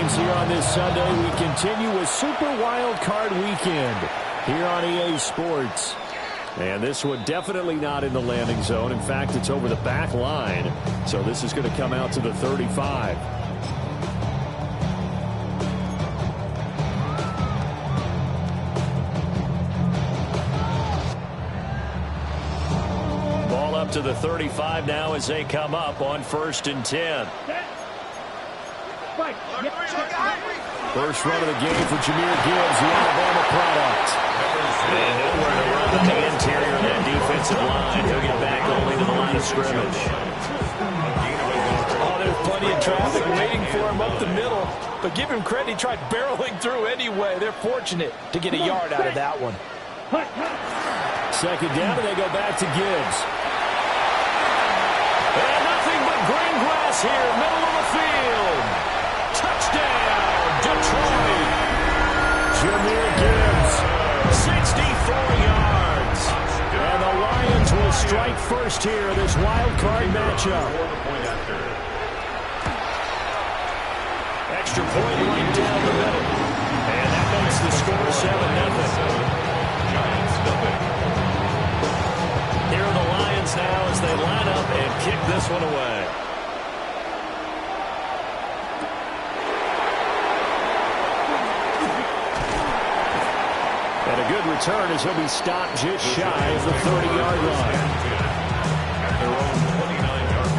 things here on this Sunday. We continue with Super Wild Card Weekend here on EA Sports. And this one definitely not in the landing zone. In fact, it's over the back line. So this is going to come out to the 35. Ball up to the 35 now as they come up on 1st and 10. First run of the game for Jahmyr Gibbs, the Alabama product. And nowhere to run on the interior of that defensive line. He'll get back only to the line of scrimmage. Oh, there's plenty of traffic waiting for him up the middle. But give him credit, he tried barreling through anyway. They're fortunate to get a yard out of that one. Second down, and they go back to Gibbs. And nothing but green grass here, middle of the field. Touchdown, Detroit. Jahmyr Gibbs, 64 yards. And the Lions will strike first here, this wild card matchup. Extra point right down the middle. And that makes the score 7-0. Here are the Lions now as they line up and kick this one away. And a good return as he'll be stopped just shy of the 30-yard line. At their own 29-yard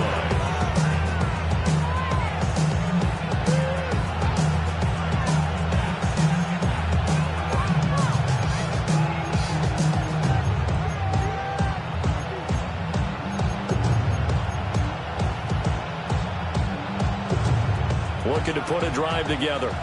line. Looking to put a drive together.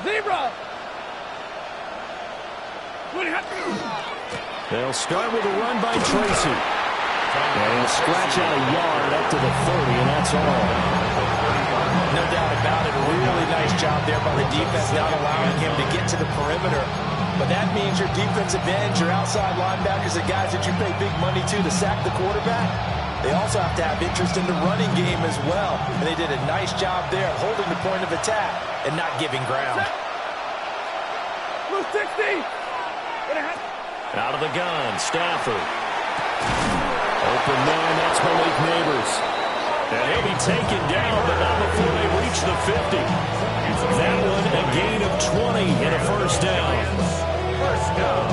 Zebra. They'll start with a run by Tracy. And he'll scratch out a yard up to the 30, and that's all. No doubt about it. Really nice job there by the defense, not allowing him to get to the perimeter. But that means your defensive ends, your outside linebackers, the guys that you pay big money to sack the quarterback, they also have to have interest in the running game as well. And they did a nice job there holding the point of attack and not giving ground. 60. Out of the gun, Stafford. Open man, that's Malik Neighbors. And he'll be taken down, but not before they reach the 50. That one, a gain of 20 and a first down.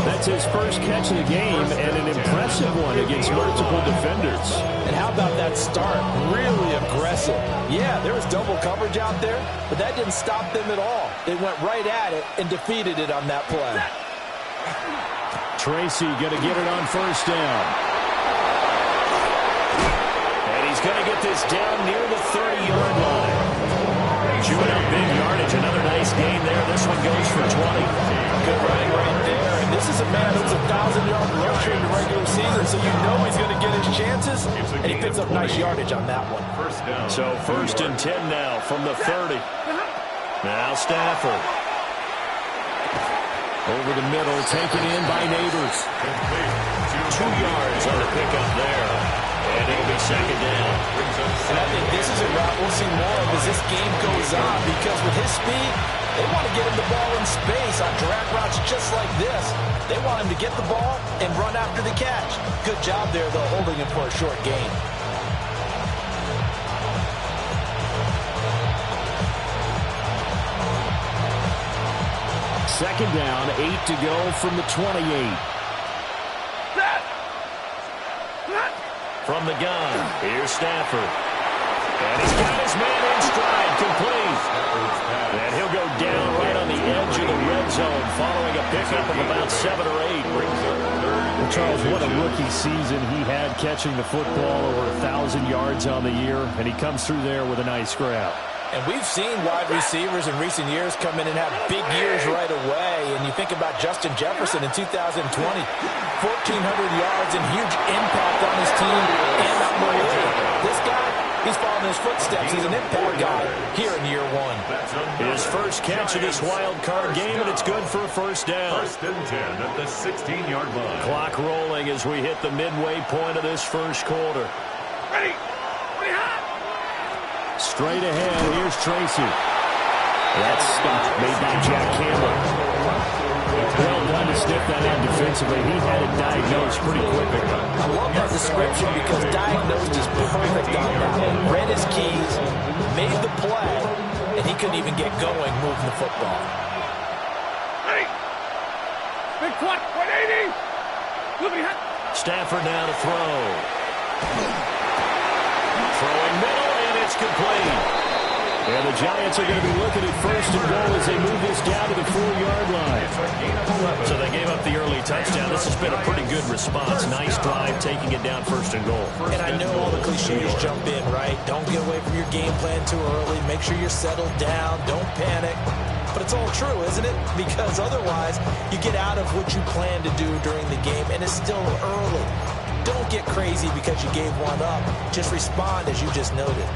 That's his first catch of the game, and an impressive one against multiple defenders. And how about that start? Really aggressive. Yeah, there was double coverage out there, but that didn't stop them at all. They went right at it and defeated it on that play. Tracy going to get it on first down. And he's going to get this down near the 30-yard line. Chewing up big yardage. Another nice gain there. This one goes for 20. Good running right there. And this is a man who's 1,000-yard rusher in the regular season, so you know he's going to get his chances. And he picks up nice yardage on that one. So 1st and 10 now from the 30. Now Stafford. Over the middle, taken in by Neighbors. 2 yards on the pickup there. And it'll be second down. And I think this is a route we'll see more of as this game goes on, because with his speed, they want to get him the ball in space on drag routes just like this. They want him to get the ball and run after the catch. Good job there, though, holding him for a short gain. Second down, 8 to go from the 28. From the gun, here's Stafford. And he's got his man in stride, complete. And he'll go down right on the edge of the red zone following a pickup of about 7 or 8. Well, Charles, what a rookie season he had catching the football, over 1,000 yards on the year, and he comes through there with a nice grab. And we've seen wide receivers in recent years come in and have big years right away. And you think about Justin Jefferson in 2020, 1,400 yards and huge impact on his team and on the league. This guy, He's following his footsteps. He's an impact guy here in year one. His first catch of this wild card game, and it's good for a first down. First and 10 at the 16-yard line. Clock rolling as we hit the midway point of this first quarter. Ready. Ready, hot. Straight ahead, here's Tracy. That stop made by Jack Campbell. Well done to sniff that out defensively. He had it diagnosed pretty quickly. I love that description because diagnosed is perfect on that one. Read his keys, made the play, and he couldn't even get going moving the football. Ready. Big quad. 180. Look at Stafford now to throw. Throwing middle, and it's complete. And the Giants are going to be looking at first and goal as they move this down to the 4-yard line. So they gave up the early touchdown. This has been a pretty good response. Nice drive, taking it down first and goal. And I know all the cliches jump in, right? Don't get away from your game plan too early. Make sure you're settled down. Don't panic. But it's all true, isn't it? Because otherwise, you get out of what you plan to do during the game, and it's still early. Don't get crazy because you gave one up. Just respond as you just noted.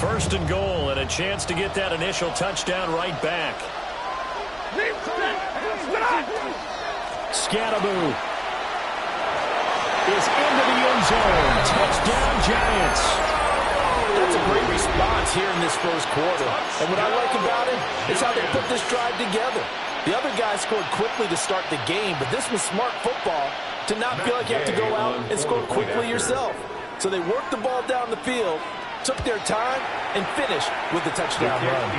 First and goal, and a chance to get that initial touchdown right back. Scattaboo is into the end zone. Touchdown, Giants. That's a great response here in this first quarter. And what I like about it is how they put this drive together. The other guy scored quickly to start the game, but this was smart football to not feel like you have to go out and score quickly yourself. So they worked the ball down the field, took their time, and finished with the touchdown run.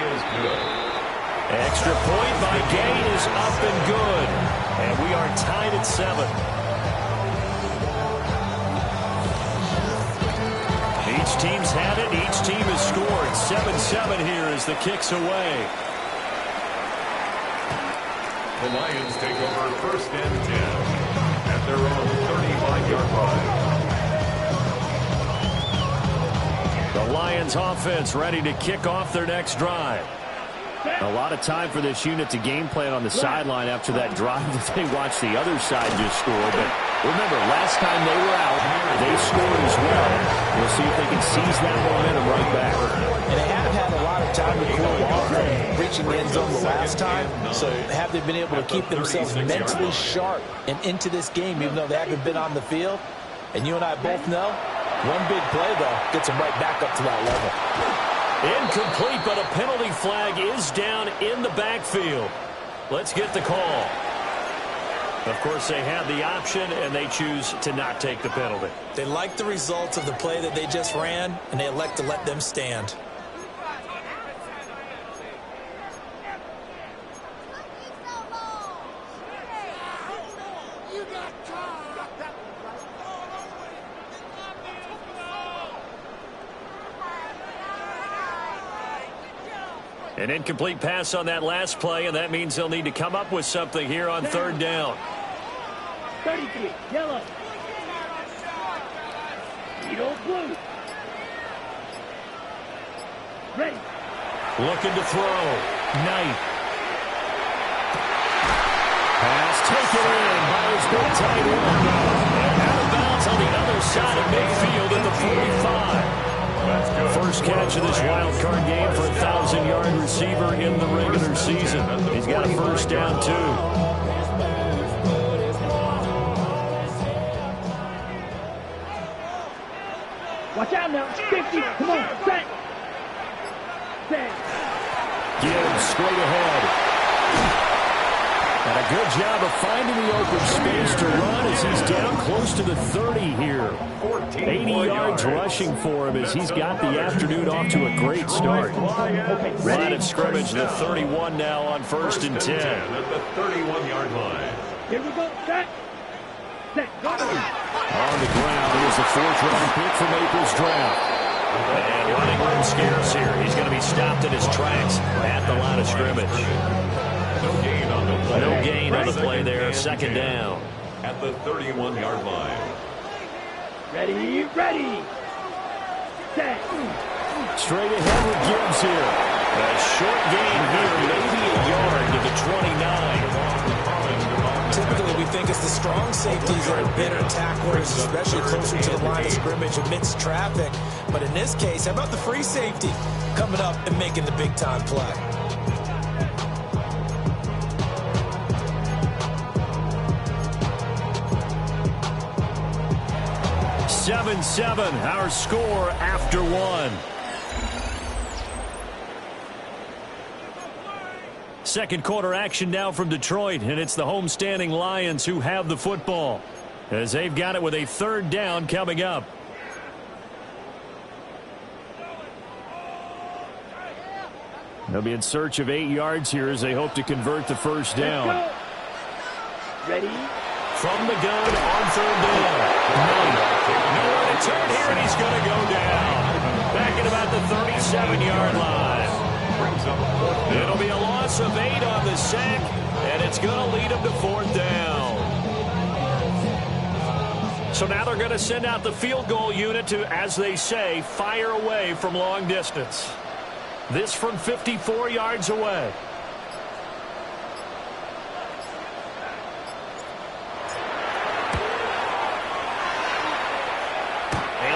Extra point by Gain is up and good. And we are tied at 7. Each team's had it. Each team has scored. 7-7 here as the kick's away. The Lions take over first and 10 at their own 35-yard line. The Lions offense ready to kick off their next drive. A lot of time for this unit to game plan on the sideline after that drive that they watched the other side just score. But remember, last time they were out, they scored as well. We'll see if they can seize that momentum right back. And they have had a lot of time to cool off from reaching the end zone the last time. So have they been able to keep themselves mentally sharp and into this game, even though they haven't been on the field? And you and I both know, one big play, though, gets them right back up to that level. Incomplete, but a penalty flag is down in the backfield. Let's get the call. Of course, they have the option, and they choose to not take the penalty. They like the results of the play that they just ran, and they elect to let them stand. An incomplete pass on that last play, and that means they'll need to come up with something here on third down. 33, yellow. Yellow, blue. Ready. Looking to throw. Knight. Pass taken in by his big tight end. And out of bounds on the other side of midfield at the 45. First catch of this wild card game for a 1,000-yard receiver in the regular season. He's got a first down, too. Watch out now. 50. Come on. Set. Set. Gibbs straight ahead. And a good job of finding the open space to run as he's down close to the 30 here. 80 yards rushing for him as he's got the afternoon off to a great start. Line of scrimmage, the 31 now on first and 10. At the 31-yard line. Here we go. Set. Set. Go. On the ground, he is the 4th-round pick from April's draft. And running room scarce here. He's going to be stopped in his tracks at the line of scrimmage. No gain on the play. No gain on the play there. Second down. At the 31-yard line. Ready, ready. Set. Straight ahead with Gibbs here. A short gain here, maybe a yard to the 29. Typically, we think it's the strong safeties that are better tacklers, especially closer to the line of scrimmage amidst traffic. But in this case, how about the free safety coming up and making the big-time play? 7-7, our score after one. Second quarter action now from Detroit, and it's the homestanding Lions who have the football as they've got it with a third down coming up. They'll be in search of 8 yards here as they hope to convert the first down. Ready? From the gun on third down. Nowhere to turn here, and he's going to go down. Back at about the 37-yard line. It'll be a loss of 8 on the sack, and it's going to lead him to fourth down. So now they're going to send out the field goal unit to, as they say, fire away from long distance. This from 54 yards away.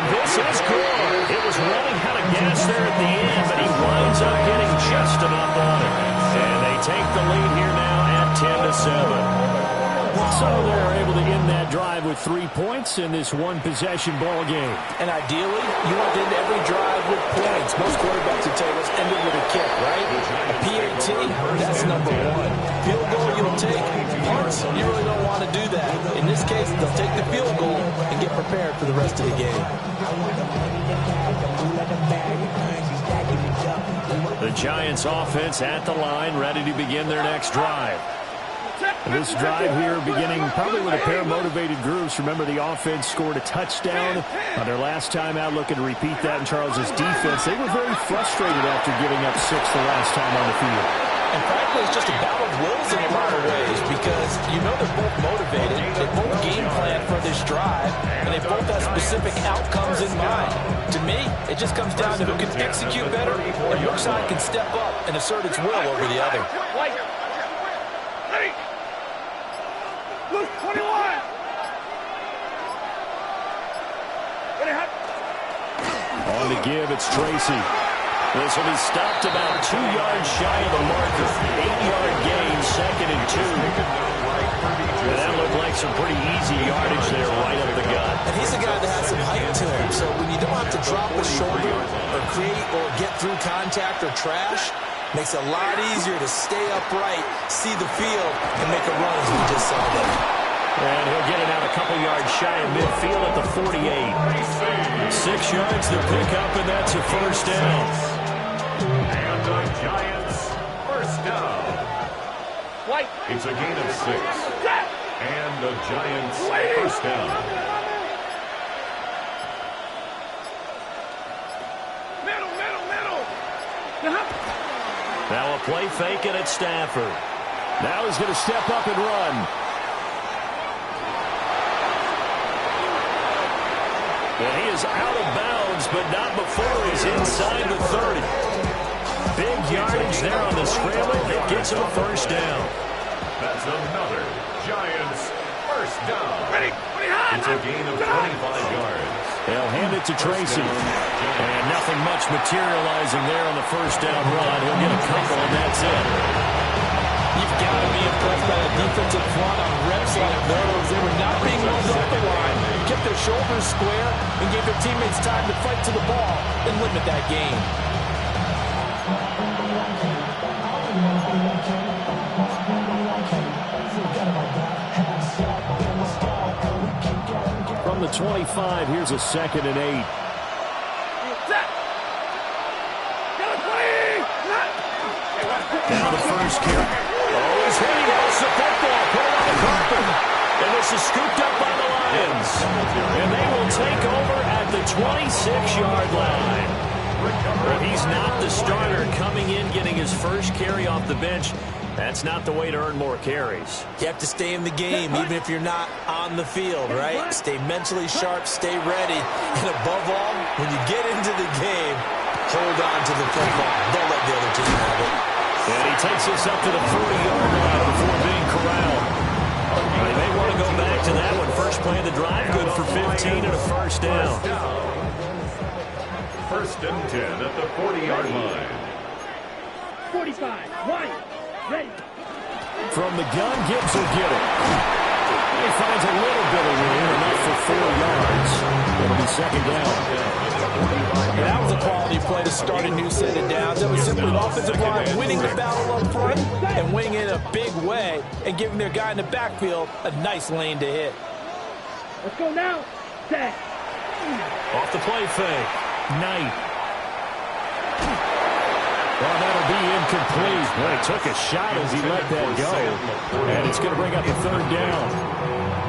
This is good. It was running out of gas there at the end, but he winds up getting just enough on it. And they take the lead here now at 10-7. So they're able to end that drive with 3 points in this one-possession ball game. And ideally, you want to end every drive with points. Most quarterbacks would tell you, let's end it with a kick, right? A PAT, that's number one. Field goal you'll take. Punts, you really don't want to do that. In this case, they'll take the field goal and get prepared for the rest of the game. The Giants offense at the line, ready to begin their next drive. This drive here beginning probably with a pair of motivated groups. Remember, the offense scored a touchdown on their last time out. Looking to repeat that in Charles's defense. They were very frustrated after giving up 6 the last time on the field. And frankly, it's just a battle of wills in a lot of ways because you know they're both motivated. They both game plan for this drive, and they both have specific outcomes in mind. To me, it just comes down to who can execute better and which side can step up and assert its will over the other. On the give, it's Tracy. This will be stopped about 2 yards shy of the marker. 8-yard gain, 2nd and 2. And that looked like some pretty easy yardage there right up the gut. And he's a guy that has some height to him, so when you don't have to drop a shoulder or create or get through contact or trash, makes it a lot easier to stay upright, see the field, and make a run as we just saw there. And he'll get it out a couple yards shy of midfield at the 48. 6 yards to pick up, and that's a first down. And the Giants, first down. It's a gain of 6. And the Giants, first down. Now a play fake it at Stafford. Now he's going to step up and run. And he is out of bounds, but not before he's inside the 30. Big yardage there on the scramble. It gets him a first down. That's another Giants first down. It's a gain of 25 yards. They'll hand it to Tracy. And nothing much materializing there on the first down run. He'll get a couple, and that's it. You've got to be impressed by the defensive front on reps like those. They were not being moved off the line, kept their shoulders square, and gave their teammates time to fight to the ball and limit that game. From the 25, here's a 2nd and 8. Now the first carry. Oh, he's hitting us the football. Put it on the carpet. And this is scooped up by the Lions. And they will take over at the 26-yard line. But he's not the starter coming in, getting his first carry off the bench. That's not the way to earn more carries. You have to stay in the game, even if you're not on the field, right? Stay mentally sharp, stay ready. And above all, when you get into the game, hold on to the football. Don't let the other team have it. And he takes us up to the 40-yard line before being corralled. They may want to go back to that one. First play of the drive, good for 15 and a first down. First and 10 at the 40-yard line. 45, White, ready. From the gun, Gibbs will get it. He finds a little bit of room, enough for 4 yards. It'll be second down. And that was a quality play to start a new set of downs. That was simply an offensive line winning the battle up front and winning it in a big way and giving their guy in the backfield a nice lane to hit. Let's go now. Set. Off the play fake. Knight. Well, that'll be incomplete. Well, he took a shot as he let that go. And it's going to bring up a third down.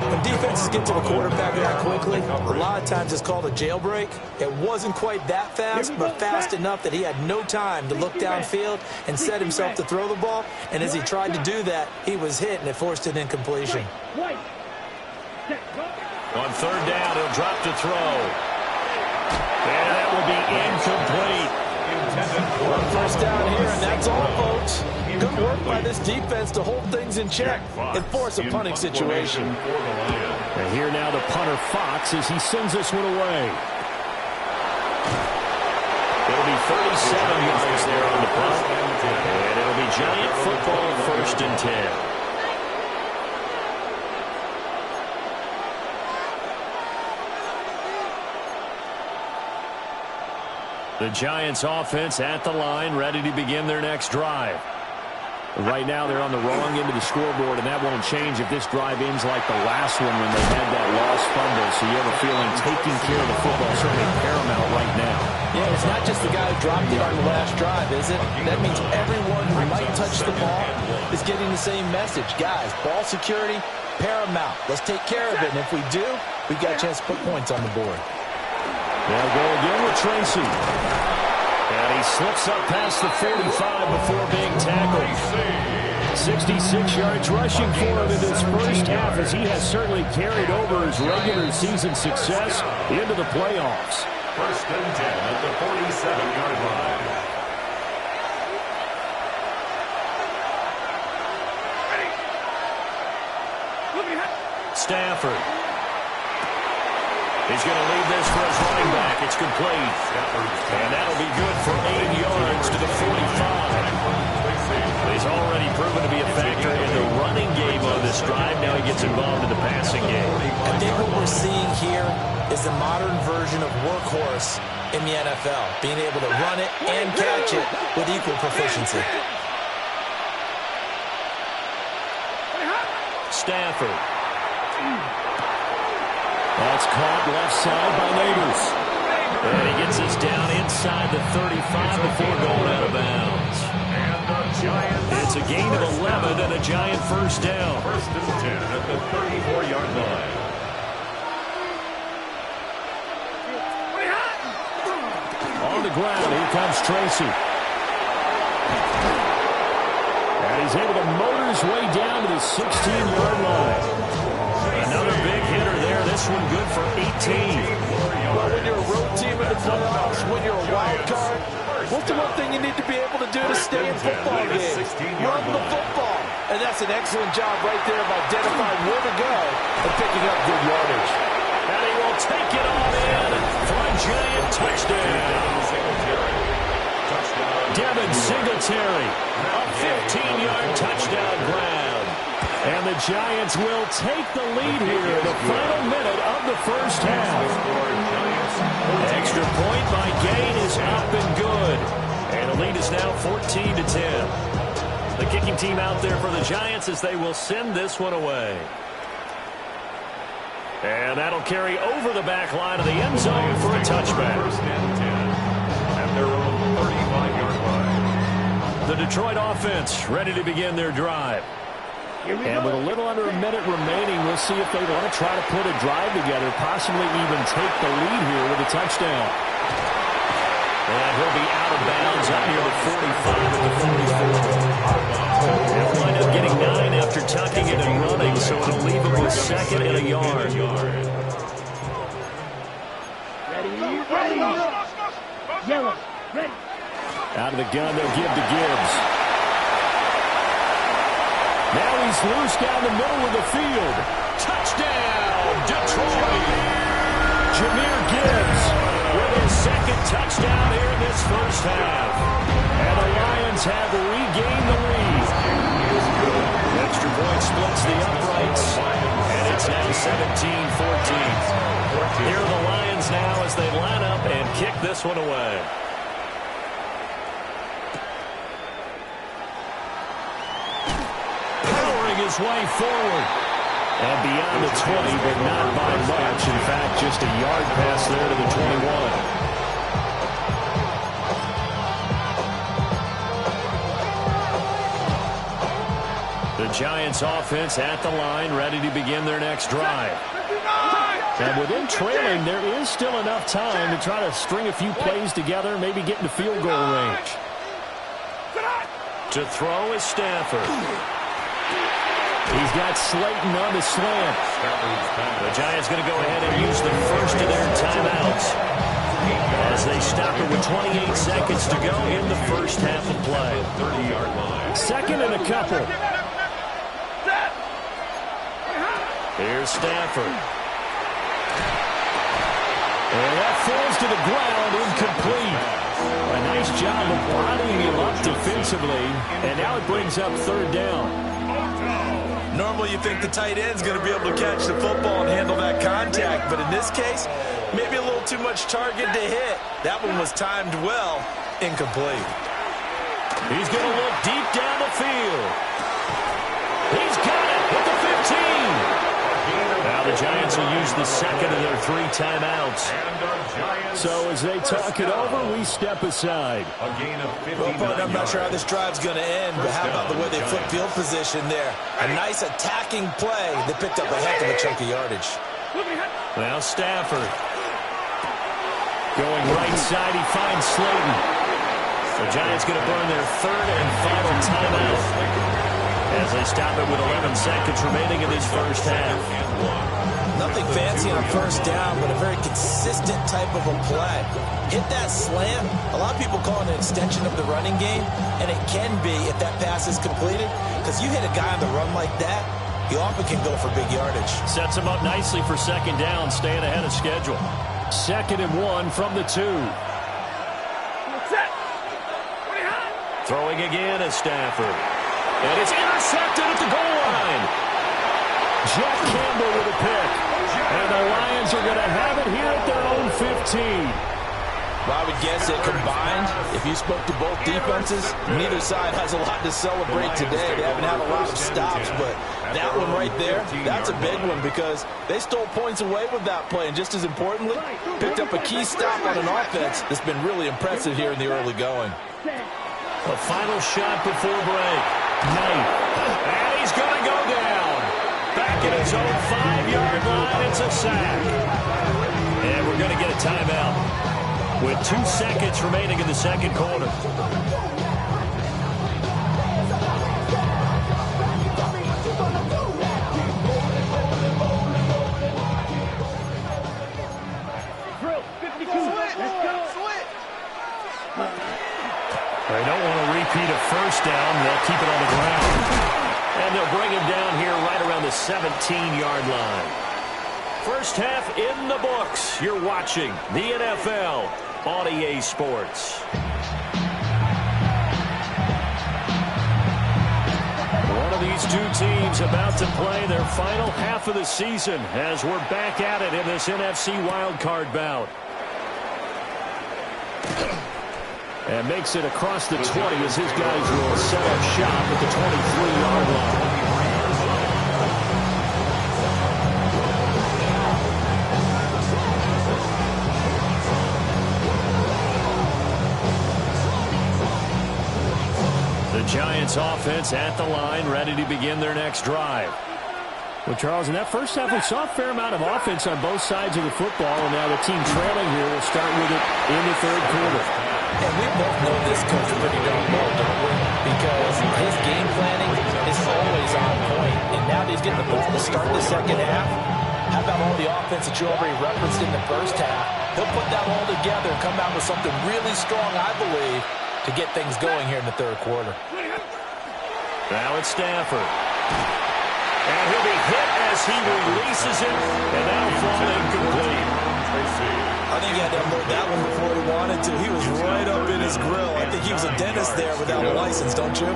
When defenses get to the quarterback that quickly, a lot of times it's called a jailbreak. It wasn't quite that fast, but fast enough that he had no time to look downfield and set himself to throw the ball. And as he tried to do that, he was hit, and it forced an incompletion. On third down, he'll drop to throw. And that will be incomplete. First down here, and that's all, folks. Good work by this defense to hold things in check and force a punting situation. And here now the punter Fox as he sends this one away. It'll be 37 yards there on the punt. And it'll be Giant football, first and 10. The Giants offense at the line, ready to begin their next drive. Right now they're on the wrong end of the scoreboard, and that won't change if this drive ends like the last one when they had that lost fumble. So you have a feeling taking care of the football is certainly paramount right now. Yeah, it's not just the guy who dropped it on the last drive, is it? That means everyone who might touch the ball is getting the same message. Guys, ball security, paramount. Let's take care of it, and if we do, we got a chance to put points on the board. They'll go again with Tracy. And he slips up past the 45 before being tackled. 66 yards rushing for him in this first half as he has certainly carried over his regular season success into the playoffs. First and 10 at the 47-yard line. Stafford. He's going to leave this for his running back. It's complete. And that'll be good for 8 yards to the 45. He's already proven to be a factor in the running game on this drive. Now he gets involved in the passing game. I think what we're seeing here is the modern version of workhorse in the NFL, being able to run it and catch it with equal proficiency. Stafford. That's caught left side by Neighbors. And he gets us down inside the 35 before going out of bounds. It's a gain of 11 and a Giant first down. First and 10 at the 34-yard line. On the ground, here comes Tracy. And he's able to motor his way down to the 16-yard line. Another big hitter there. This one good for 18. Well, when you're a road team in the playoffs, when you're a wild card, what's the one thing you need to be able to do to stay in football games? Run the football. And that's an excellent job right there of identifying where to go and picking up good yardage. And he will take it on in for a Giant touchdown. Devin Singletary, a 15-yard touchdown grab. And the Giants will take the lead here in the final minute of the first half. Extra point by Gain is up and good. And the lead is now 14-10. The kicking team out there for the Giants as they will send this one away. And that'll carry over the back line of the end zone for a touchback. First and 10 at their own 35-yard line. The Detroit offense ready to begin their drive. And with a little under a minute remaining, we'll see if they want to try to put a drive together, possibly even take the lead here with a touchdown. And he'll be out of bounds up near the 45 at the 44. They'll wind up getting 9 after tucking it and running, so it'll leave him with second and a yard. Ready. Yellow. Ready. Out of the gun, they'll give to Gibbs. Now he's loose down the middle of the field. Touchdown, Detroit! Jahmyr Gibbs with his second touchdown here in this first half. And the Lions have regained the lead. Extra point splits the uprights. And it's now 17-14. Here are the Lions now as they line up and kick this one away. Powering his way forward. And beyond the 20, but not by much. In fact, just a yard pass there to the 21. The Giants offense at the line, ready to begin their next drive. And with them trailing, there is still enough time to try to string a few plays together, maybe get into field goal range. To throw is Stafford. He's got Slayton on the slant. The Giants going to go ahead and use the first of their timeouts as they stop it with 28 seconds to go in the first half of play. 30-yard line. Second and a couple. Here's Stafford. And that falls to the ground, incomplete. A nice job of bodying him up defensively, and now it brings up third down. Normally you think the tight end's going to be able to catch the football and handle that contact, but in this case, maybe a little too much target to hit. That one was timed well, incomplete. He's going to look deep down the field. He's got it with the 15. Now the Giants will use the second of their 3 timeouts. So as they talk it over, we step aside. Well, I'm not sure how this drive's going to end, but how about the way they flip field position there? A nice attacking play that picked up a heck of a chunk of yardage. Now Stafford. Going right side, he finds Slayton. The Giants going to burn their third and final timeout as they stop it with 11 seconds remaining in this first half. Nothing fancy on first down, but a very consistent type of a play. Hit that slant. A lot of people call it an extension of the running game, and it can be if that pass is completed, because you hit a guy on the run like that, he often can go for big yardage. Sets him up nicely for second down, staying ahead of schedule. 2nd and 1 from the 2. Throwing again is Stafford. And it's intercepted at the goal line. Jeff Campbell with a pick. And the Lions are going to have it here at their own 15. Well, I would guess that combined, if you spoke to both defenses, neither side has a lot to celebrate today. They haven't had a lot of stops, but that one right there, that's a big one because they stole points away with that play. And just as importantly, picked up a key stop on an offense that's been really impressive here in the early going. A final shot before break. Knight. And he's going to go down. Back at his own 5-yard line. It's a sack. And we're going to get a timeout with 2 seconds remaining in the second quarter. Drill, 52. Let's go. They don't want to repeat a first down. They'll keep it on the ground. And they'll bring him down here right around the 17-yard line. First half in the books. You're watching the NFL on EA Sports. One of these two teams about to play their final half of the season as we're back at it in this NFC wildcard bout. And makes it across the 20 as his guys will set up shop at the 23-yard line. The Giants offense at the line, ready to begin their next drive. Well, Charles, in that first half, we saw a fair amount of offense on both sides of the football, and now the team trailing here will start with it in the third quarter. And we both know this coach pretty darn well, don't we? Because his game planning is always on point. And now that he's getting the ball to start the second half, How about all the offense that you already referenced in the first half? He'll put that all together and come out with something really strong, I believe, to get things going here in the third quarter. Now it's Stafford. And he'll be hit as he releases it, and that'll fall incomplete. I think he had to unload that one before he wanted to. He was right up in his grill. I think he was a dentist there without a license, don't you?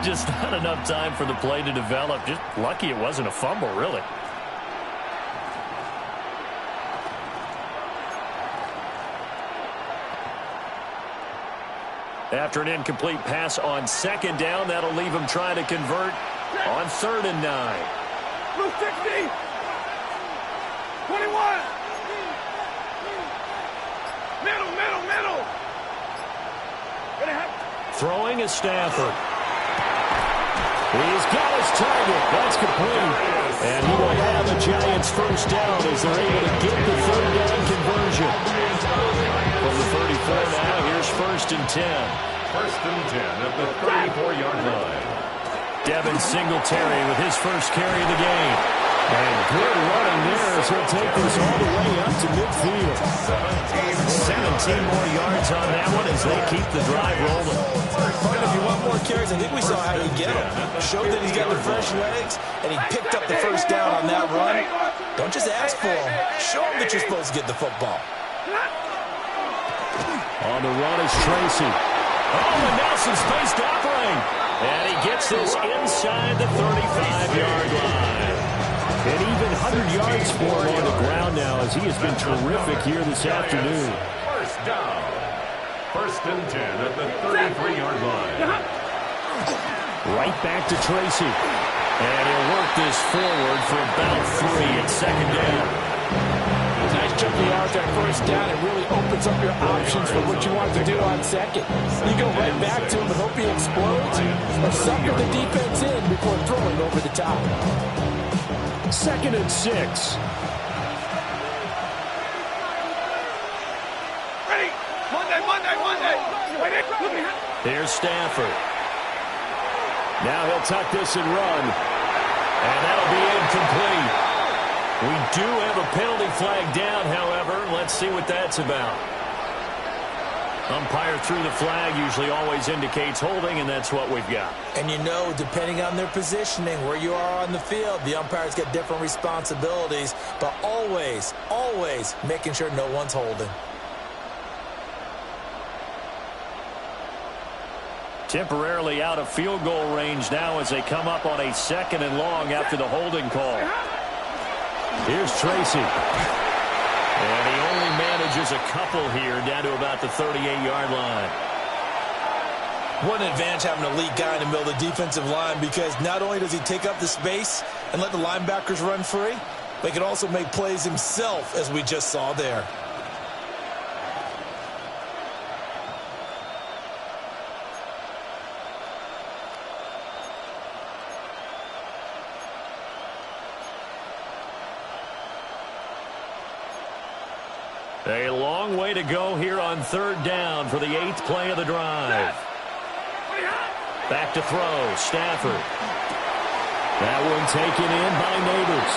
Just not enough time for the play to develop. Just lucky it wasn't a fumble, really. After an incomplete pass on second down, that'll leave him trying to convert on 3rd and 9. Blue 60. 21. Middle. Throwing is Stafford. He's got his target. That's complete. And he will have the Giants first down as they're able to get the 3rd down conversion. From the 34 now, here's 1st and 10. 1st and 10 at the 34-yard line. Devin Singletary with his first carry of the game. And good running there as he'll take this all the way up to midfield. 17 more yards on that one as they keep the drive rolling. If you want more carries, I think we saw how he get them. Showed that he's got the fresh legs, and he picked up the first down on that run. Don't just ask for him. Show him that you're supposed to get the football. On the run is Tracy. Oh, and Nelson's spaced operate. And he gets this inside the 35-yard line. And even 100 yards for him on the ground now as he has been terrific here this afternoon. First down. 1st and 10 at the 33-yard line. Right back to Tracy. And he'll work this forward for about 3 at 2nd down. Nice chunk of yards at 1st down. It really opens up your options for what you want to do on 2nd. You go right back to him and hope he explodes, or sucker the defense in before throwing over the top. 2nd and 6. Ready. Monday. Here's Stafford. Now he'll tuck this and run. And that'll be incomplete. We do have a penalty flag down, however. Let's see what that's about. Umpire threw the flag, usually always indicates holding, and that's what we've got. And you know, depending on their positioning, where you are on the field, the umpires get different responsibilities, but always making sure no one's holding. Temporarily out of field goal range now as they come up on a 2nd and long after the holding call. Here's Tracy. And he only manages a couple here down to about the 38-yard line. What an advantage having an elite guy in the middle of the defensive line, because not only does he take up the space and let the linebackers run free, but he can also make plays himself, as we just saw there. A long way to go here on 3rd down for the 8th play of the drive. Back to throw, Stafford. That one taken in by Neighbors.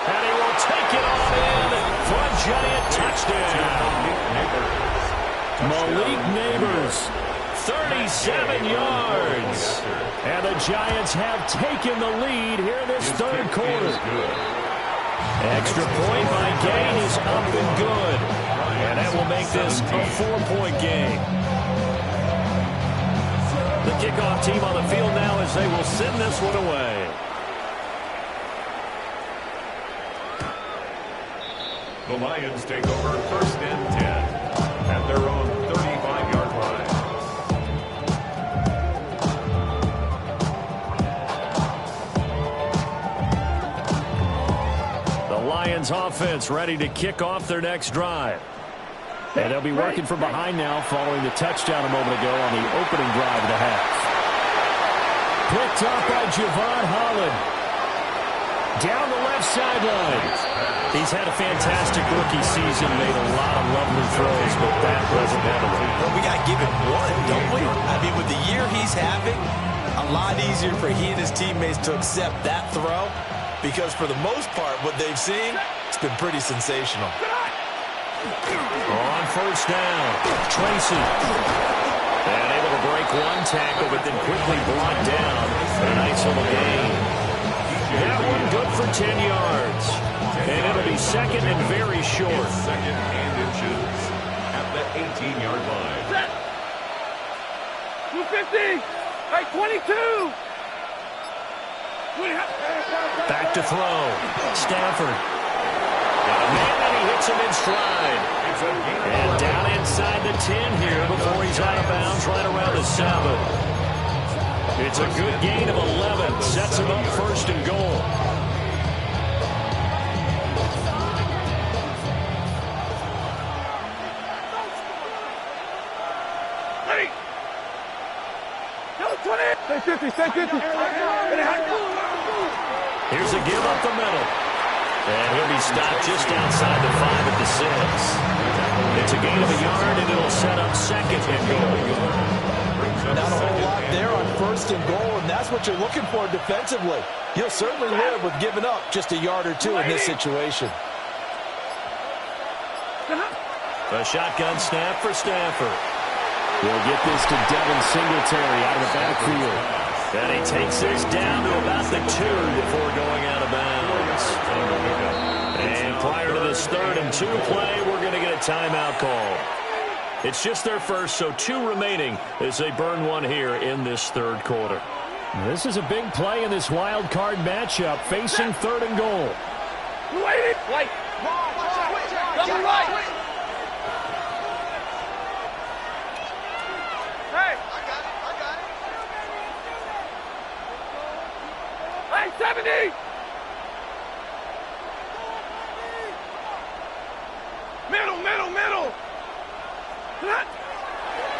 And he will take it on in for a Giant touchdown. Malik Neighbors, 37 yards. And the Giants have taken the lead here in this 3rd quarter. Extra point by Gain is up and good. And that will make this a 4-point game. The kickoff team on the field now as they will send this one away. The Lions take over 1st and 10 at their own 35-yard line. Lions offense ready to kick off their next drive. And they'll be working from behind now following the touchdown a moment ago on the opening drive of the half. Picked up by Javon Holland. Down the left sideline. He's had a fantastic rookie season, made a lot of lovely throws, but that wasn't one of them. Well, we got to give him one, don't we? I mean, with the year he's having, a lot easier for he and his teammates to accept that throw because for the most part, what they've seen, it's been pretty sensational. On first down, Tracy. And able to break one tackle, but then quickly brought down. A nice little gain. That one good for 10 yards. And it'll be second and very short. Second and inches at the 18-yard line. Set. 250. Hey, 22. Back to throw. Stafford. Man, and he hits him in stride. And down inside the 10 here before he's out of bounds right around the 7. It's a good gain of 11. Sets him up first and goal. Ready. Go 20. Stay 50. Stay 50. Here's a give up the middle. And he'll be stopped just outside the 5 at the 6. It's a gain of a yard, and it'll set up second and goal. Not a whole lot there on first and goal, and that's what you're looking for defensively. You'll certainly live with giving up just a yard or two in this situation. A shotgun snap for Stafford. We'll get this to Devin Singletary out of the backfield. And he takes this down to about the 2 before going out of bounds. And prior to this 3rd and 2 play, we're going to get a timeout call. It's just their first, so 2 remaining as they burn one here in this 3rd quarter. This is a big play in this wild card matchup, facing 3rd and goal. Wait. Double right. Hey. I got it. Hey, 70. Middle.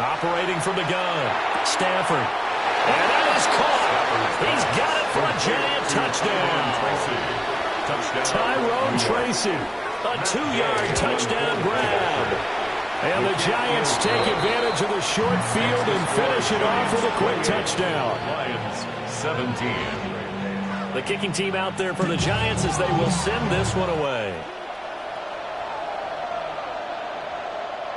Operating from the gun, Stafford. And that is caught. He's got it for a giant touchdown. Tyrone Tracy, a 2-yard touchdown grab. And the Giants take advantage of the short field and finish it off with a quick touchdown. Lions 17. The kicking team out there for the Giants as they will send this one away.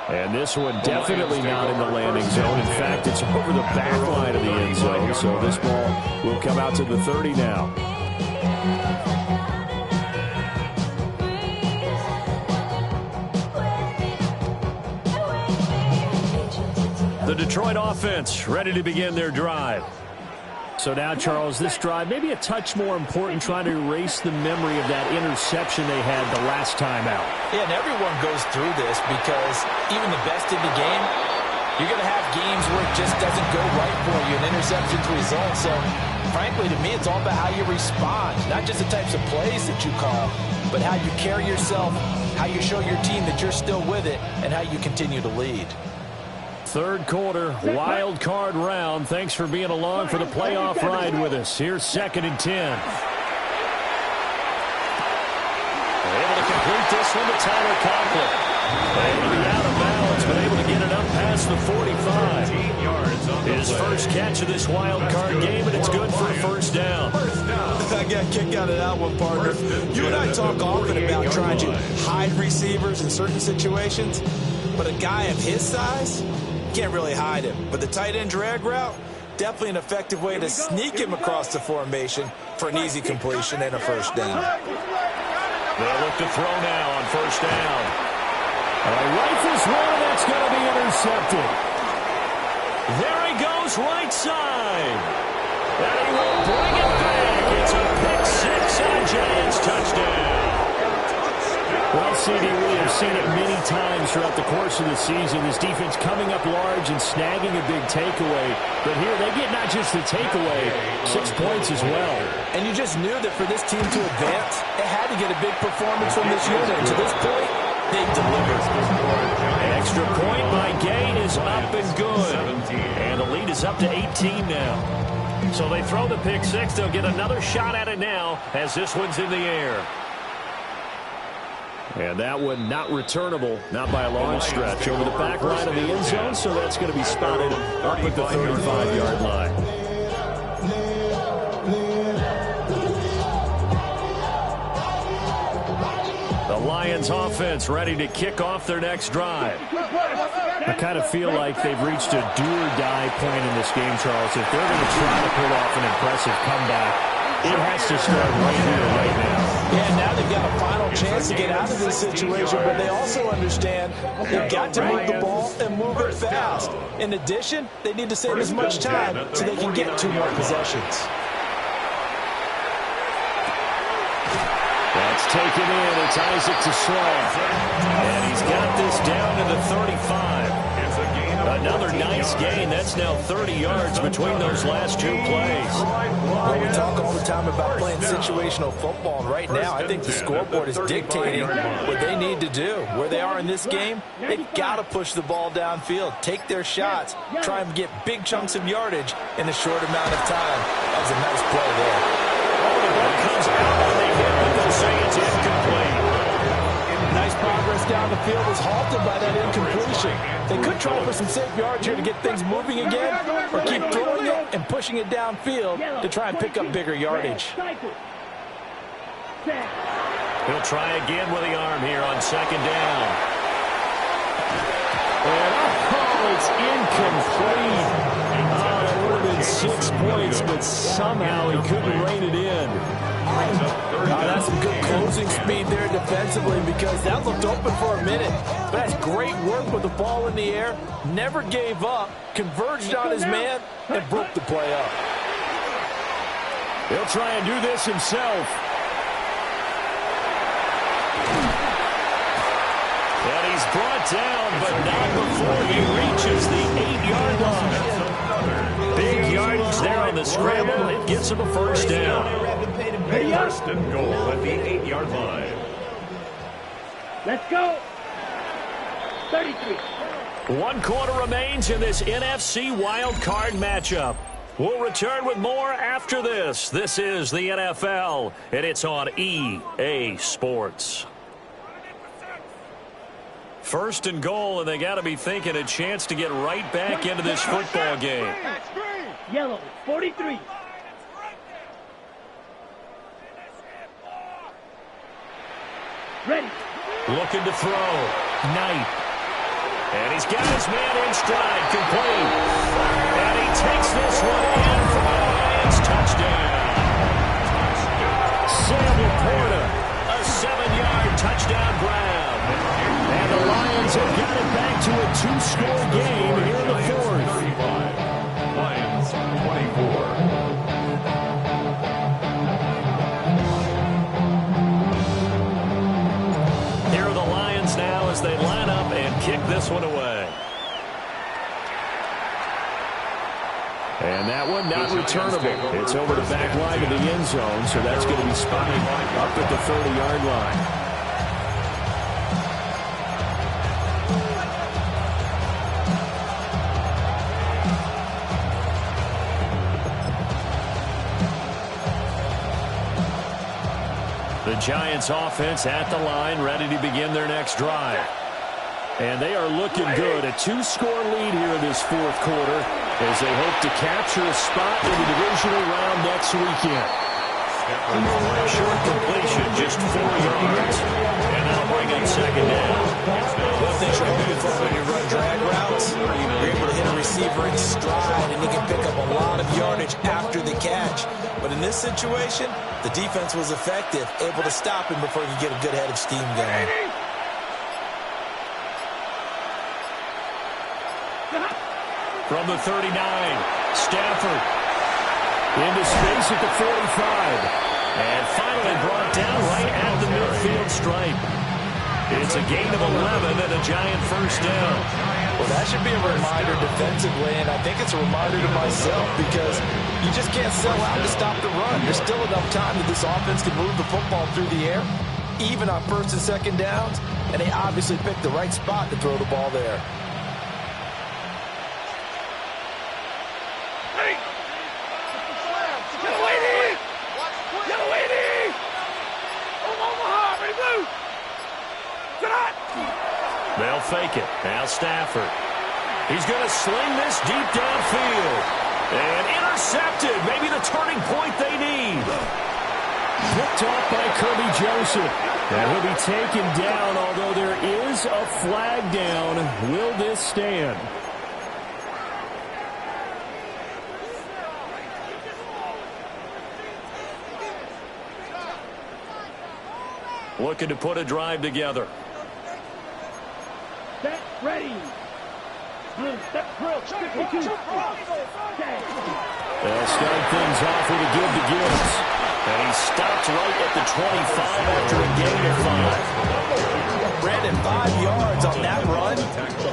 And this one definitely not in the landing zone. In fact, it's over the back line of the end zone. So this ball will come out to the 30 now. The Detroit offense ready to begin their drive. So now, Charles, this drive maybe a touch more important, trying to erase the memory of that interception they had the last time out. Yeah, and everyone goes through this because even the best in the game, you're going to have games where it just doesn't go right for you, and interceptions result. So, frankly, to me, it's all about how you respond, not just the types of plays that you call, but how you carry yourself, how you show your team that you're still with it, and how you continue to lead. 3rd quarter, wild card round. Thanks for being along for the playoff ride with us. Here's 2nd and 10. Able to complete this one to Tyler Conklin. Able to be out of bounds, but able to get it up past the 45. His first catch of this wild card game, and it's good for a first down. I got a kick out of that one, partner. You and I talk often about trying to hide receivers in certain situations, but a guy of his size, can't really hide him. But the tight end drag route, definitely an effective way to sneak him across the formation for an easy completion and a first down. They'll look to throw now on first down. Rifles one, and that's going to be intercepted. There he goes, right side. And he will bring it back. It's a pick 6 and a Giants touchdown. Well, CD, we have seen it many times throughout the course of the season. This defense coming up large and snagging a big takeaway. But here they get not just the takeaway, 6 points as well. And you just knew that for this team to advance, it had to get a big performance from this unit. And to this point, they've delivered. An extra point by Gay is up and good. And the lead is up to 18 now. So they throw the pick 6. They'll get another shot at it now as this one's in the air. And that one not returnable, not by a long stretch, over the back line of the end zone, so that's going to be spotted up at the 35-yard line. Lions offense ready to kick off their next drive. I kind of feel like they've reached a do-or-die point in this game, Charles. If they're going to try to pull off an impressive comeback, it has to start right here, right now. Yeah, now they've got a final chance to get out of this situation, but they also understand they've got to move the ball and move it fast. In addition, they need to save as much time so they can get 2 more possessions. That's taken in. It's Isaac to Sloan. And he's got this down to the 35. Another nice gain. That's now 30 yards between those last 2 plays. Well, we talk all the time about playing situational football, and right now I think the scoreboard is dictating what they need to do. Where they are in this game, they've got to push the ball downfield, take their shots, try and get big chunks of yardage in a short amount of time. That was a nice play there. The ball comes out on the hit, but they'll say it's incomplete. Nice progress down the field is halted by that incompletion. They could try for some safe yards here to get things moving again, or keep throwing it and pushing it downfield to try and pick up bigger yardage. He'll try again with the arm here on 2nd down. And it's incomplete. It would have been 6 points, but somehow he couldn't rein it in. That's some good closing speed there defensively, because that looked open for a minute. But that's great work with the ball in the air. Never gave up, converged on his man, and broke the play up. He'll try and do this himself. And he's brought down, but not before he reaches the 8-yard line. Big yardage there on the scramble. It gets him a first down. First and goal at the 8-yard line. Let's go. 33. 1 quarter remains in this NFC wild card matchup. We'll return with more after this. This is the NFL, and it's on EA Sports. First and goal, and they got to be thinking a chance to get right back into this football game. Yellow, 43. Ready. Looking to throw. Knight. And he's got his man in stride, complete. And he takes this one in for the Lions. Touchdown. Sam Laporta, a 7-yard touchdown grab. And the Lions have got it back to a 2-score game here in the 4th. Lions 24. Now as they line up and kick this one away. And that one not returnable. It's over the back line of the end zone, so that's going to be spotted up at the 30-yard line. The Giants offense at the line, ready to begin their next drive. And they are looking good. A 2-score lead here in this 4th quarter as they hope to capture a spot in the divisional round next weekend. Short completion, just 4 yards. And that'll bring up 2nd down. One thing you're looking for when you run drag routes, you're able to hit a receiver in stride, and he can pick up a lot of yardage after the catch. But in this situation, the defense was effective, able to stop him before he could get a good head of steam going. From the 39, Stafford into space at the 45. And finally brought down right at the midfield stripe. It's a gain of 11 and a Giant first down. Well, that should be a reminder defensively, and I think it's a reminder to myself, because you just can't sell out to stop the run. There's still enough time that this offense can move the football through the air, even on 1st and 2nd downs, and they obviously picked the right spot to throw the ball there. They'll fake it. Now Stafford. He's going to sling this deep downfield. And intercepted. Maybe the turning point they need. Picked off by Kirby Joseph. And he'll be taken down, although there is a flag down. Will this stand? Looking to put a drive together. Set, ready. Step drill, 52. They'll start things off with a give to Gibbs. And he stopped right at the 25 after a gain of 5. Brandon, 5 yards on that run.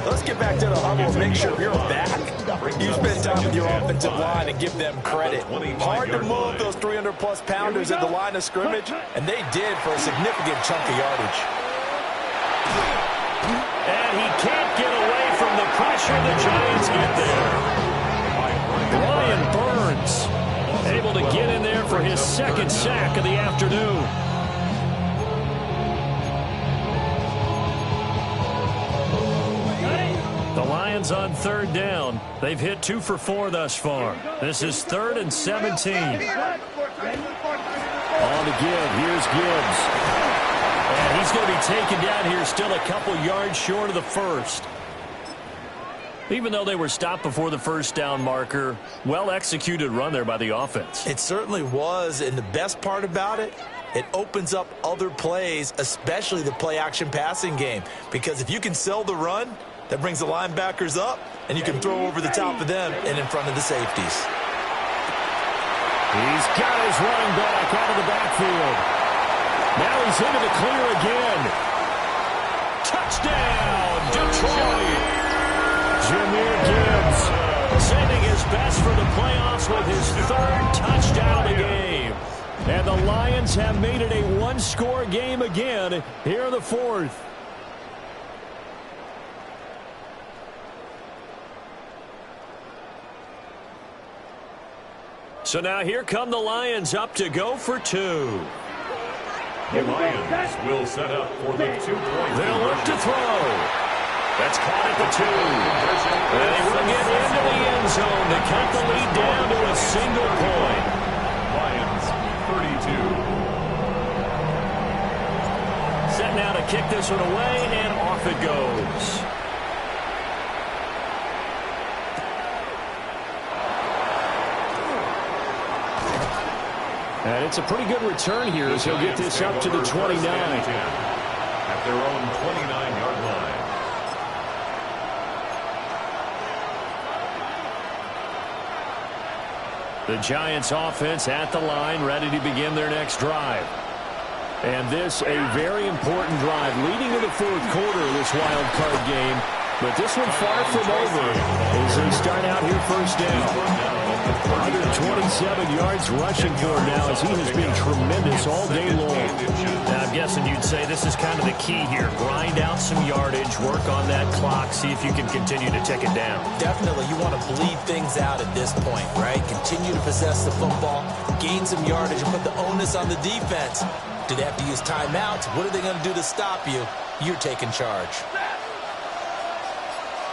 Let's get back to the huddle and make sure you're back. You spend time with your offensive line and give them credit. Hard to move those 300-plus pounders at the line of scrimmage, and they did for a significant chunk of yardage. And he can't get away from the pressure. The Giants get there. Brian Burns able to get in there for his second sack of the afternoon. The Lions on third down. They've hit 2 for 4 thus far. This is 3rd and 17. On to give. Here's Gibbs. And he's going to be taken down here, still a couple yards short of the first. Even though they were stopped before the first down marker, well-executed run there by the offense. It certainly was, and the best part about it, it opens up other plays, especially the play-action passing game. Because if you can sell the run, that brings the linebackers up, and you can throw over the top of them and in front of the safeties. He's got his running back out of the backfield. Now he's into the clear again. Touchdown, Detroit! Jahmyr Gibbs Saving his best for the playoffs with his 3rd touchdown of the game. And the Lions have made it a 1-score game again here in the 4th. So now here come the Lions up to go for 2. The Lions will set up for the 2-point. They'll look to throw. That's caught at the 2. And they will get into the end zone to cut the lead down to a single point. Lions 32. Set now to kick this one away, and off it goes. And it's a pretty good return here as he'll get this up to the 29. At their own 29-yard line. The Giants offense at the line, ready to begin their next drive. And this a very important drive leading to the 4th quarter of this wild card game. But this one far from over as they start out here first down. 127 yards rushing for him now as he has been tremendous all day long. Now, I'm guessing you'd say this is kind of the key here. Grind out some yardage, work on that clock, see if you can continue to tick it down. Definitely, you want to bleed things out at this point, right? Continue to possess the football, gain some yardage, and put the onus on the defense. Do they have to use timeouts? What are they going to do to stop you? You're taking charge.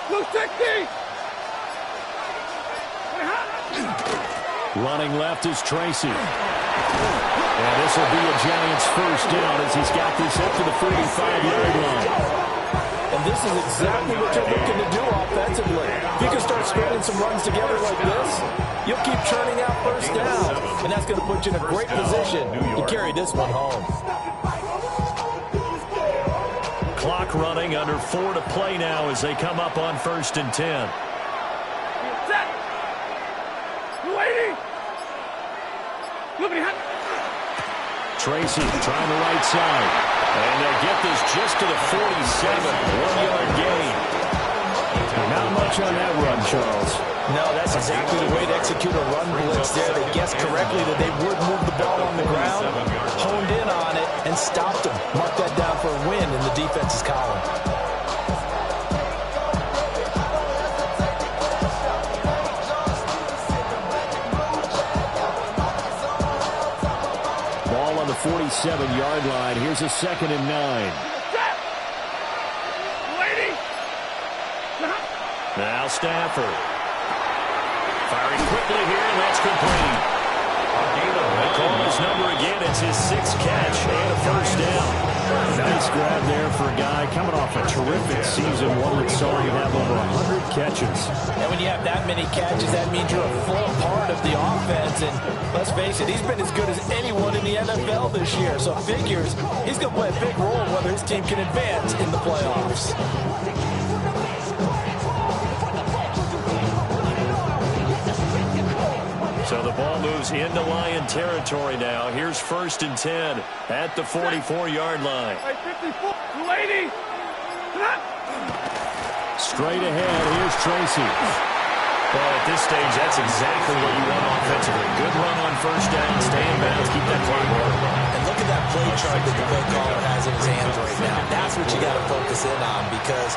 Blue 60! Running left is Tracy. And this will be a Giants first down as he's got this up to the 45-yard line. And this is exactly what you're looking to do offensively. If you can start stringing some runs together like this, you'll keep churning out first down. And that's going to put you in a great position to carry this one home. Clock running, under 4 to play now as they come up on 1st and 10. Tracy trying the right side. And they'll get this just to the 47. 1-yard gain. Not much on that run, Charles. No, that's exactly the way to execute a run blitz there. They guessed correctly that they would move the ball on the ground, honed in on it, and stopped them. Mark that down for a win in the defense's column. Ball on the 47-yard line. Here's a 2nd and 9. Now Stafford. Firing quickly here, and that's complete. They call his number again. It's his 6th catch and a first down. Nice grab there for a guy coming off a terrific season, one that saw him have over 100 catches. And when you have that many catches, that means you're a full part of the offense. And let's face it, he's been as good as anyone in the NFL this year. So figures he's going to play a big role in whether his team can advance in the playoffs. So the ball moves into Lion territory now. Here's 1st and 10 at the 44-yard line. Straight ahead, here's Tracy. Well, at this stage, that's exactly what you want offensively. Good run on 1st down, stay in bounds, keep that clock rolling. And look at that play chart that the play caller has in his hands right now. That's what you got to focus in on, because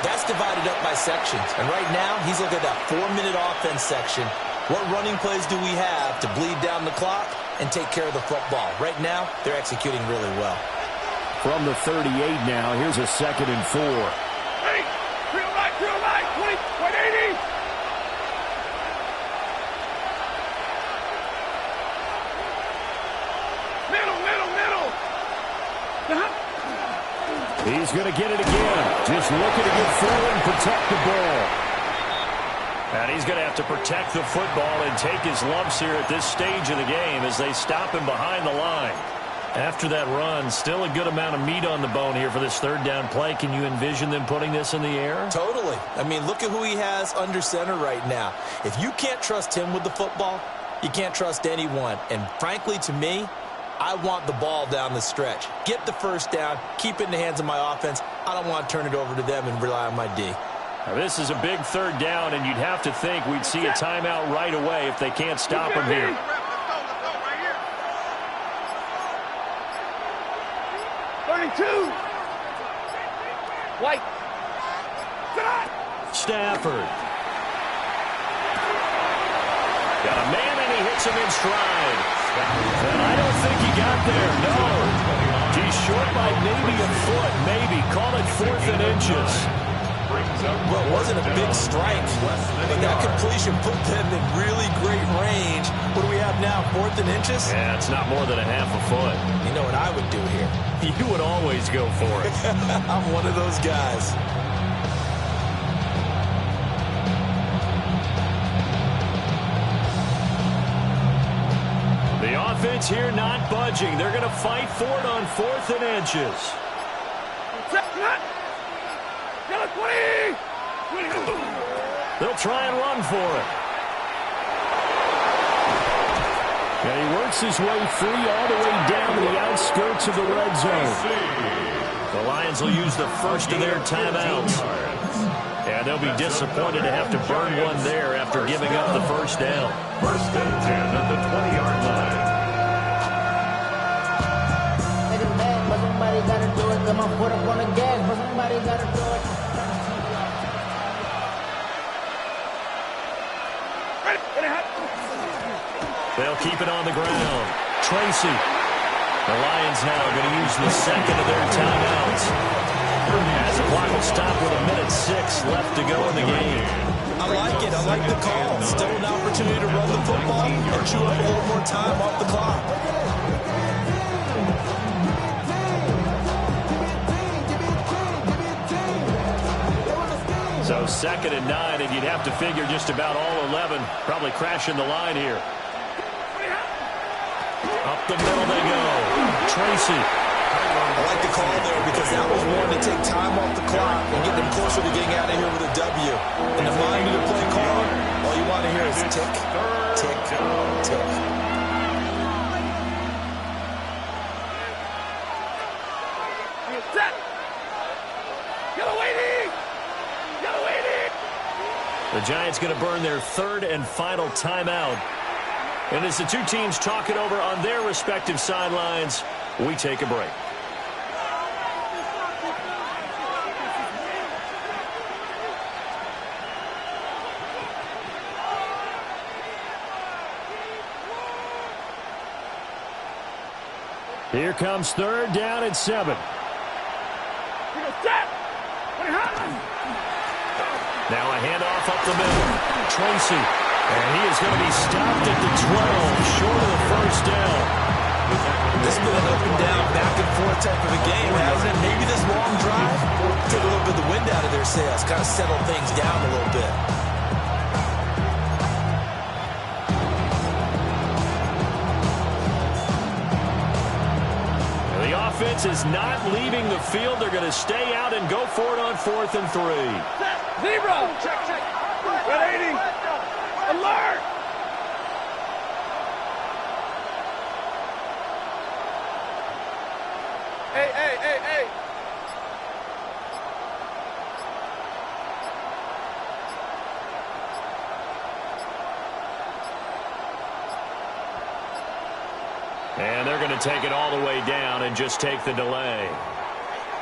that's divided up by sections. And right now, he's looking at that 4-minute offense section. What running plays do we have to bleed down the clock and take care of the football? Right now, they're executing really well. From the 38 now, here's a 2nd and 4. Hey, real right, 180. Middle. He's going to get it again. Just looking to get through and protect the ball. And he's going to have to protect the football and take his lumps here at this stage of the game as they stop him behind the line. After that run, still a good amount of meat on the bone here for this 3rd down play. Can you envision them putting this in the air? Totally. I mean, look at who he has under center right now. If you can't trust him with the football, you can't trust anyone. And frankly, to me, I want the ball down the stretch. Get the 1st down, keep it in the hands of my offense. I don't want to turn it over to them and rely on my D. Now, this is a big 3rd down, and you'd have to think we'd see a timeout right away if they can't stop him here. White. Stafford. Got a man, and he hits him in stride. And I don't think he got there, no. He's short by maybe a foot, maybe. Call it 4th and inches. Well, it wasn't a big strike, but that completion put them in really great range. What do we have now, 4th and inches? Yeah, it's not more than a half a foot. You know what I would do here? You would always go for it. I'm one of those guys. The offense here not budging. They're going to fight for it on 4th and inches. They'll try and run for it. And he works his way free all the way down to the outskirts of the red zone. The Lions will use the 1st of their timeouts. And they'll be disappointed to have to burn one there after giving up the 1st down. 1st and 10 at the 20-yard line. But somebody gotta do it. Got my foot up on the gas, but somebody gotta do it. They'll keep it on the ground. Tracy. The Lions now going to use the 2nd of their timeouts. As the clock will stop with 1:06 left to go in the game. I like it. I like the call. Still an opportunity to run the football and chew up a little more time off the clock. So 2nd and 9, and you'd have to figure just about all 11 probably crashing the line here. Up the middle they go. Tracy. I like the call there because that was one to take time off the clock and get them closer to getting out of here with a W. In the mind of the play call, all you want to hear is tick, tick, tick. The Giants going to burn their 3rd and final timeout. And as the two teams talk it over on their respective sidelines, we take a break. Here comes 3rd down and 7. Now a handoff up the middle. Tracy. And he is going to be stopped at the 12, short of the first down. This has been an up and down, back and forth type of a game, hasn't it? Maybe this long drive took a little bit of the wind out of their sails, kind of settled things down a little bit. The offense is not leaving the field. They're going to stay out and go for it on 4th and 3. Zero. Check. 180. Alert. Hey. And they're going to take it all the way down and just take the delay.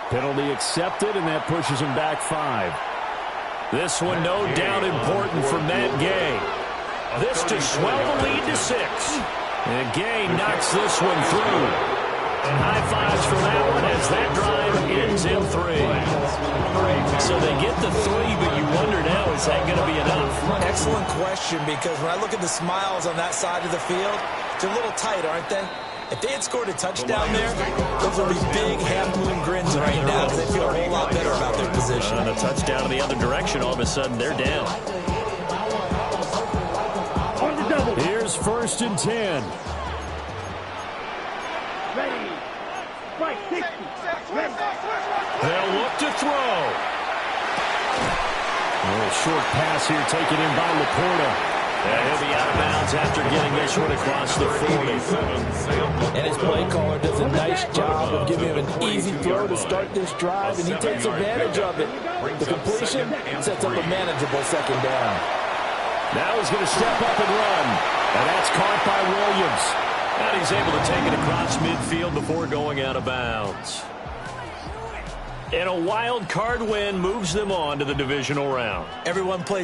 Penalty accepted, and that pushes him back 5. This one, no doubt, important for Matt Gay. This to swell the lead to 6. And Gay knocks this one through. And high fives for that one as that drive ends in 3. So they get the 3, but you wonder now, is that going to be enough? Excellent question, because when I look at the smiles on that side of the field, they're a little tight, aren't they? If they had scored a touchdown there, those would be big half-moon grins right now because they feel a whole lot better about their position. And a touchdown in the other direction, all of a sudden they're down. Here's 1st and 10. Ready. Right, 60. Ready. They'll look to throw. A little short pass here taken in by Laporta. He'll be out of bounds after getting this one across the 40. And his play caller does a nice job of giving him an easy throw to start this drive, and he takes advantage of it. The completion sets up a manageable 2nd down. Now he's going to step up and run. And that's caught by Williams. And he's able to take it across midfield before going out of bounds. And a wild card win moves them on to the divisional round. Everyone plays